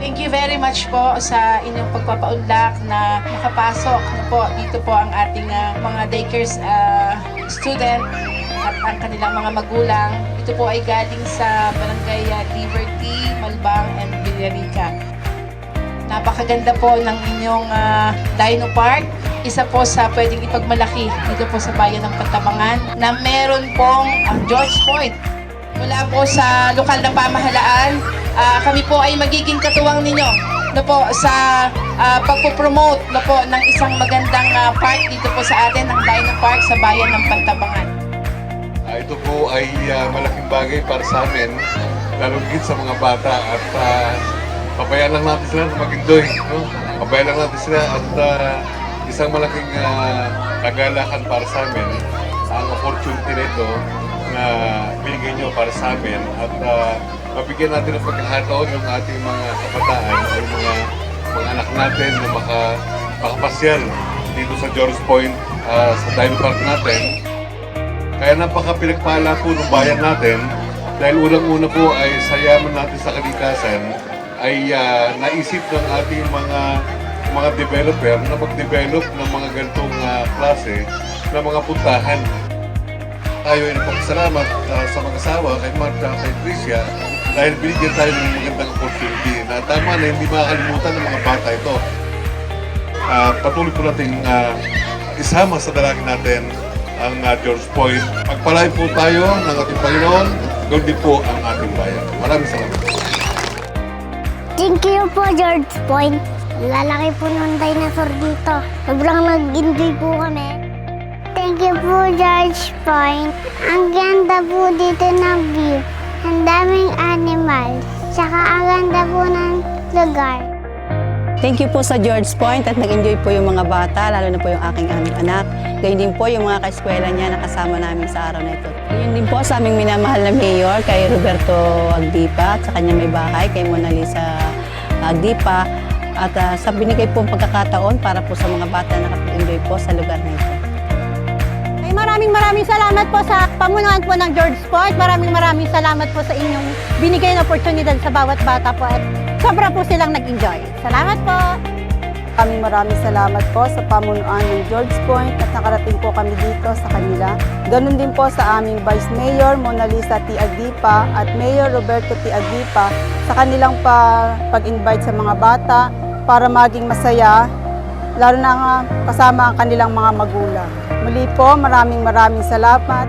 Thank you very much po sa inyong pagpapaunlak na makapasok na po dito po ang ating mga daycares student at ang kanilang mga magulang. Ito po ay galing sa Barangay Liberty, Malbang and Villarica. Napakaganda po ng inyong Dino Park. Isa po sa pwedeng ipagmalaki dito po sa bayan ng Pantabangan na meron pong George Point. Mula po sa lokal na pamahalaan, kami po ay magiging katuwang ninyo na po sa pagpopromote na po ng isang magandang park dito po sa atin, ng Dino Park sa bayan ng Pantabangan. Ito po ay malaking bagay para sa amin, lalo higit sa mga bata at pabayaan lang natin sila na mag-enjoy. No? Pabayaan lang natin sila at isang malaking kagalakan para sa amin ang opportunity nito na binigay nyo para sa amin at mabigyan natin ng pagkakataon yung ating mga kabataan o yung mga anak natin na makapasyal dito sa George Point sa Dino Park natin. Kaya napaka-pinagpala po ng bayan natin dahil unang-una po ay sa yaman natin sa kalikasan ay naisip ng ating mga developer na mag-develop ng mga ganitong klase na mga puntahan. Tayo ay nagpapasalamat sa mag-asawa kay Marta at kay Tricia dahil binigyan tayo ng magandang opportunity na tama na hindi makakalimutan ng mga bata ito. Patuloy po natin isama sa dalangin natin ang George Point. Pagpalain po tayo ng ating Panginoon, gawin din po ang ating bayan. Maraming salamat. Thank you po, George Point. Lalaki po ng dinosaur dito. Sobrang nag-enjoy po kami. Thank you po, George Point. Ang ganda po dito ng view. Ang daming animals. Tsaka ang ganda po ng lugar. Thank you po sa George Point at nag-enjoy po yung mga bata, lalo na po yung aking anak. Gayun din po yung mga kaeskwela niya na kasama namin sa araw na ito. Yun din po sa aming minamahal na mayor, kay Roberto Agdipa at sa kanya may bahay, kay Mona Lisa Agdipa. At sa binigay po ang pagkakataon para po sa mga bata na nakapag-enjoy po sa lugar na ito. Ay, maraming salamat po sa pamunuan po ng George Point. Maraming salamat po sa inyong binigay na oportunidad sa bawat bata po at sobra po silang nag-enjoy. Salamat po! Maraming salamat po sa pamunuan ng George Point at nakarating po kami dito sa kanila. Ganun din po sa aming Vice Mayor Mona Lisa T. Agdipa at Mayor Roberto T. Agdipa sa kanilang pag-invite sa mga bata para maging masaya, lalo na kasama ang kanilang mga magulang. Muli po, maraming salamat.